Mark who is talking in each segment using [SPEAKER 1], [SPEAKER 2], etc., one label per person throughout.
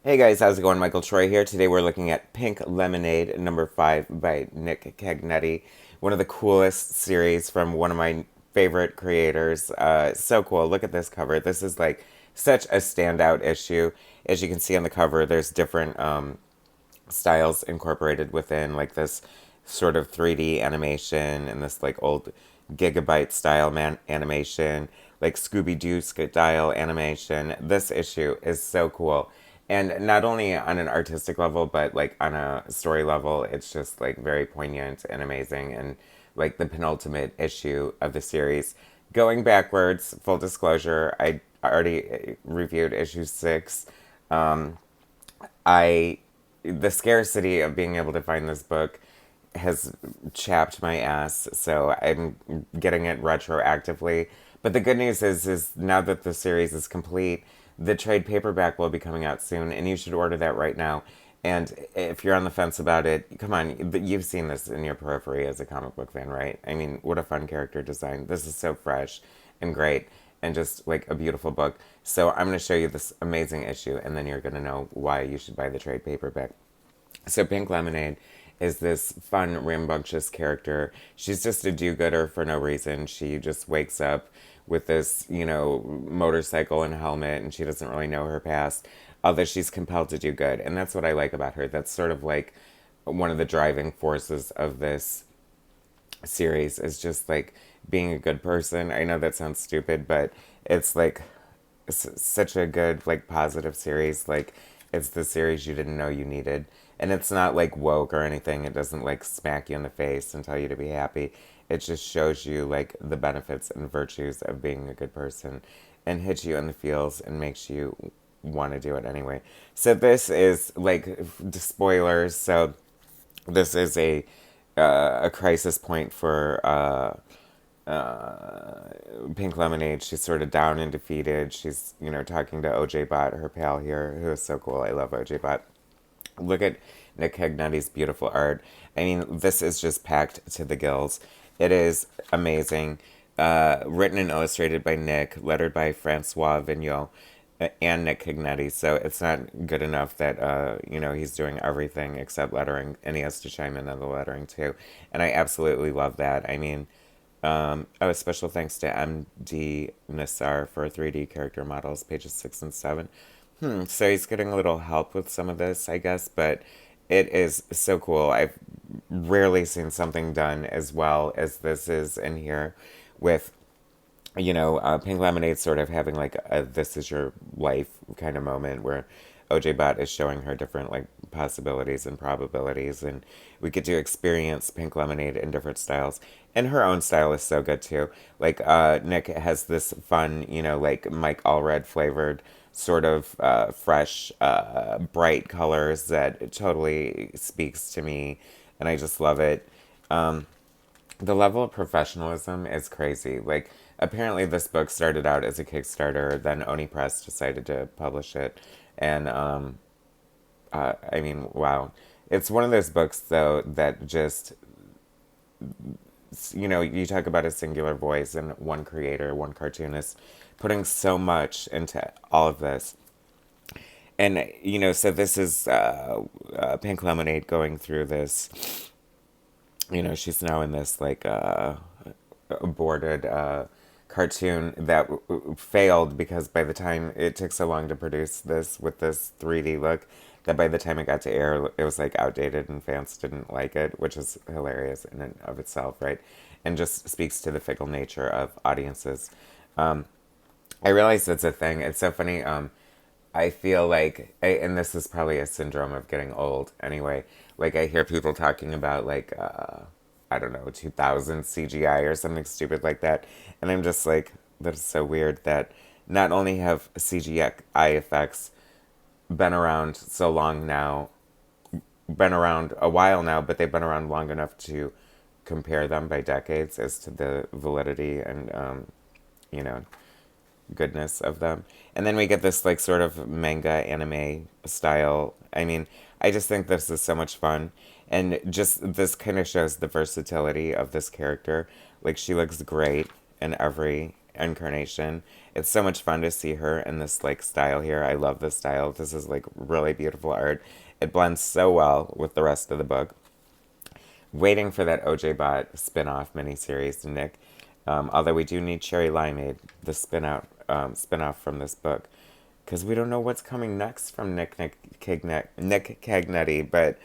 [SPEAKER 1] Hey guys, how's it going? Michael Troy here. Today we're looking at Pink Lemonade number 5 by Nick Cagnetti. One of the coolest series from one of my favorite creators. So cool. Look at this cover. This is like such a standout issue. As you can see on the cover, there's different styles incorporated within, like this sort of 3D animation and this like old gigabyte style animation, like Scooby-Doo style animation. This issue is so cool. And not only on an artistic level, but like on a story level, it's just like very poignant and amazing. And like the penultimate issue of the series. Going backwards, full disclosure, I already reviewed issue 6. I The scarcity of being able to find this book has chapped my ass, so I'm getting it retroactively. But the good news is now that the series is complete, the trade paperback will be coming out soon, and you should order that right now. And if you're on the fence about it, come on, you've seen this in your periphery as a comic book fan, right? I mean, what a fun character design. This is so fresh and great and just like a beautiful book. So I'm going to show you this amazing issue, and then you're going to know why you should buy the trade paperback. So Pink Lemonade is this fun, rambunctious character. She's just a do-gooder for no reason. She just wakes up with this, motorcycle and helmet, and she doesn't really know her past, although she's compelled to do good. And that's what I like about her. That's sort of like one of the driving forces of this series is just like being a good person. I know that sounds stupid, but it's like such a good, like, positive series. Like, it's the series you didn't know you needed. And it's not like woke or anything. It doesn't like smack you in the face and tell you to be happy. It just shows you like the benefits and virtues of being a good person and hits you in the feels and makes you want to do it anyway. So this is like spoilers. So this is a crisis point for Pink Lemonade. She's sort of down and defeated. She's, talking to OJ Bot, her pal here, who is so cool. I love OJ Bot. Look at Nick Cagnetti's beautiful art. I mean, this is just packed to the gills. It is amazing. Written and illustrated by Nick, lettered by Francois Vigneault and Nick Cagnetti. So it's not good enough that, he's doing everything except lettering, and he has to chime in on the lettering too. And I absolutely love that. I mean, special thanks to MD Nassar for 3D character models, pages 6 and 7. So he's getting a little help with some of this, I guess, but it is so cool. I've rarely seen something done as well as this is in here with, Pink Lemonade sort of having like a this is your life kind of moment where OJ Bot is showing her different like possibilities and probabilities, and we get to experience Pink Lemonade in different styles. And her own style is so good too. Like Nick has this fun, like Mike Allred flavored sort of fresh, bright colors that totally speaks to me, and I just love it. The level of professionalism is crazy. Like, apparently, this book started out as a Kickstarter, then Oni Press decided to publish it, and I mean, wow. It's one of those books, though, that just, you talk about a singular voice and one creator, one cartoonist, putting so much into all of this. And, so this is Pink Lemonade going through this. She's now in this, like, aborted cartoon that failed because by the time it took so long to produce this with this 3D look, that by the time it got to air, it was like outdated and fans didn't like it, which is hilarious in and of itself, right? And just speaks to the fickle nature of audiences. I realize that's a thing. It's so funny. I feel like, and this is probably a syndrome of getting old anyway. Like, I hear people talking about, like, I don't know, 2000 CGI or something stupid like that. And I'm just like, that is so weird that not only have CGI effects been around so long now, been around a while now, but they've been around long enough to compare them by decades as to the validity and, you know, goodness of them. And then we get this like sort of manga anime style. I mean, I just think this is so much fun. And just this kind of shows the versatility of this character. Like she looks great in every incarnation. It's so much fun to see her in this like style here. I love this style. This is like really beautiful art. It blends so well with the rest of the book. Waiting for that OJ Bot spin-off miniseries, Nick. Although we do need Cherry Limeade, the spin-off from this book, because we don't know what's coming next from Nick Cagnetti, but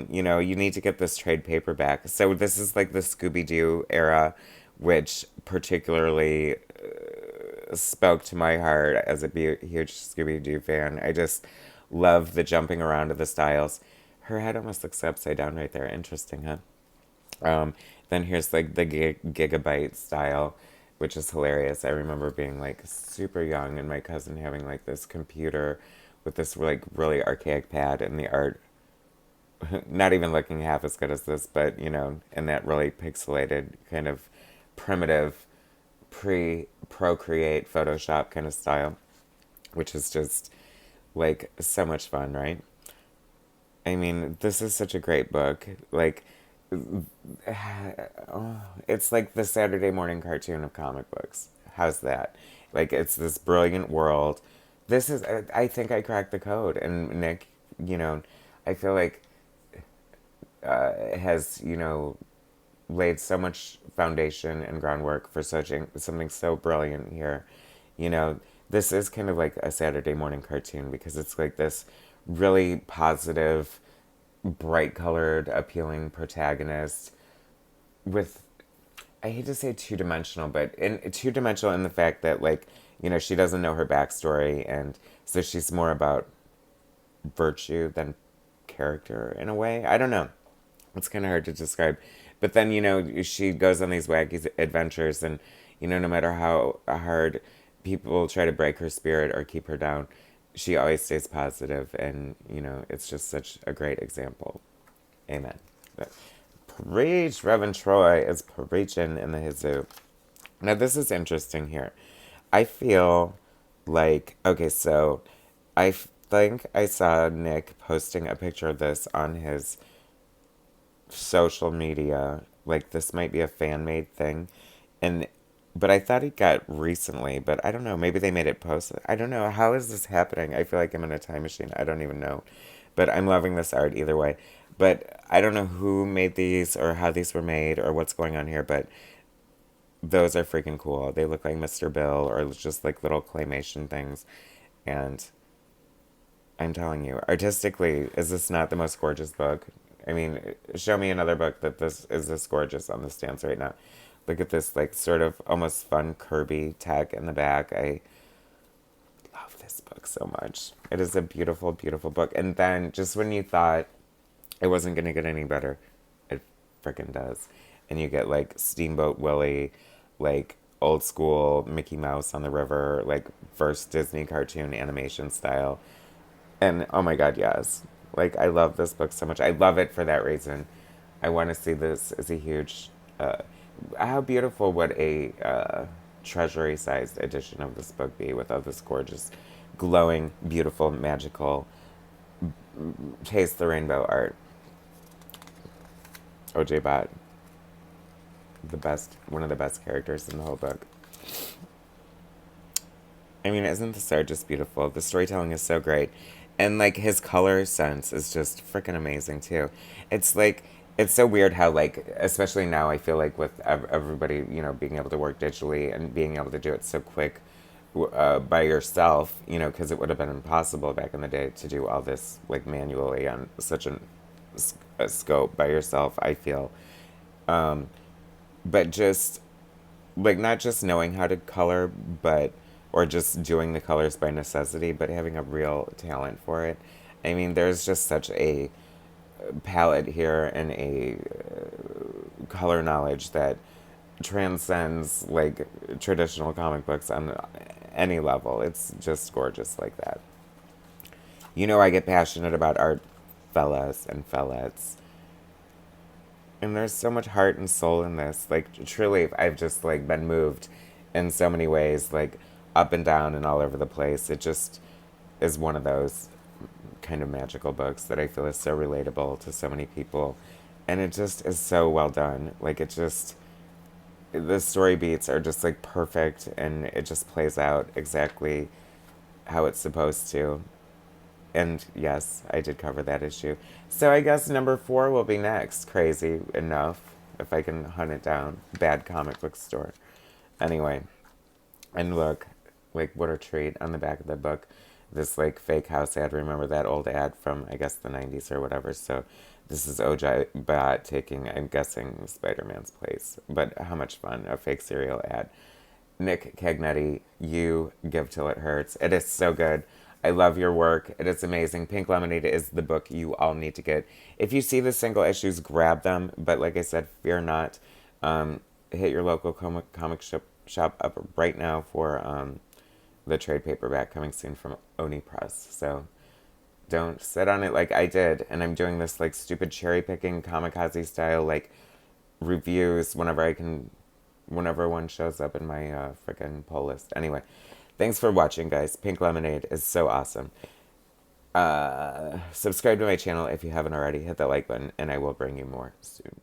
[SPEAKER 1] you need to get this trade paperback. So this is like the Scooby-Doo era, which particularly spoke to my heart as a huge Scooby-Doo fan. I just love the jumping around of the styles. Her head almost looks upside down right there. Interesting, huh? Then here's like the gigabyte style, which is hilarious. I remember being like super young and my cousin having like this computer with this like really archaic pad, and the art not even looking half as good as this, but in that really pixelated kind of primitive Procreate Photoshop kind of style, which is just like so much fun, right? I mean, this is such a great book. Like, it's like the Saturday morning cartoon of comic books. How's that? Like, it's this brilliant world. This is, I think I cracked the code. And Nick, I feel like has, laid so much foundation and groundwork for something so brilliant here. This is kind of like a Saturday morning cartoon because it's like this really positive, bright colored, appealing protagonist with, I hate to say two-dimensional, but two-dimensional in the fact that like, she doesn't know her backstory, and so she's more about virtue than character in a way. I don't know. It's kind of hard to describe. But then, she goes on these wacky adventures, and, no matter how hard people try to break her spirit or keep her down, she always stays positive, and, it's just such a great example. Amen. Preach, Reverend Troy is preaching in the Hizoo. Now, this is interesting here. I feel like, okay, so I think I saw Nick posting a picture of this on his social media. Like, this might be a fan-made thing. But I thought it got recently, but I don't know. Maybe they made it post. I don't know. How is this happening? I feel like I'm in a time machine. I don't even know. But I'm loving this art either way. But I don't know who made these or how these were made or what's going on here, but those are freaking cool. They look like Mr. Bill or just like little claymation things. And I'm telling you, artistically, is this not the most gorgeous book? I mean, show me another book that this is this gorgeous on the stands right now. Look at this, like, sort of almost fun Kirby tech in the back. I love this book so much. It is a beautiful, beautiful book. And then, just when you thought it wasn't going to get any better, it frickin' does. And you get, like, Steamboat Willie, like, old school Mickey Mouse on the river, like, first Disney cartoon animation style. And, oh my god, yes. Like, I love this book so much. I love it for that reason. I want to see this as a huge... how beautiful would a treasury-sized edition of this book be with all this gorgeous, glowing, beautiful, magical, taste the rainbow art. OJ Bot, one of the best characters in the whole book. I mean, isn't this art just beautiful? The storytelling is so great. And, like, his color sense is just freaking amazing, too. It's, like, it's so weird how, like, especially now, I feel like with everybody, being able to work digitally and being able to do it so quick by yourself, because it would have been impossible back in the day to do all this, like, manually on such a scope by yourself, I feel. But just, like, not just knowing how to color, or just doing the colors by necessity, but having a real talent for it. I mean, there's just such a palette here and a color knowledge that transcends, like, traditional comic books on any level. It's just gorgeous like that. I get passionate about art, fellas and fellettes. And there's so much heart and soul in this. Like, truly, I've just, like, been moved in so many ways, like, up and down and all over the place. It just is one of those kind of magical books that I feel is so relatable to so many people. And it just is so well done. Like, it just, the story beats are just like perfect, and it just plays out exactly how it's supposed to. And yes, I did cover that issue. So I guess number 4 will be next. Crazy enough, if I can hunt it down. Bad comic book store. Anyway, and look, like what a treat on the back of the book. This like fake house ad. Remember that old ad from I guess the 90s or whatever. So this is OJ Bot taking, I'm guessing, Spider-Man's place. But how much fun. A fake cereal ad. Nick Cagnetti, you give till it hurts. It is so good. I love your work. It is amazing. Pink Lemonade is the book you all need to get. If you see the single issues, grab them. But like I said, fear not. Hit your local comic shop up right now for the trade paperback coming soon from Oni Press. So don't sit on it like I did. And I'm doing this like stupid cherry picking kamikaze style like reviews whenever one shows up in my freaking poll list. Anyway, thanks for watching, guys. Pink Lemonade is so awesome. Subscribe to my channel if you haven't already. Hit that like button, and I will bring you more soon.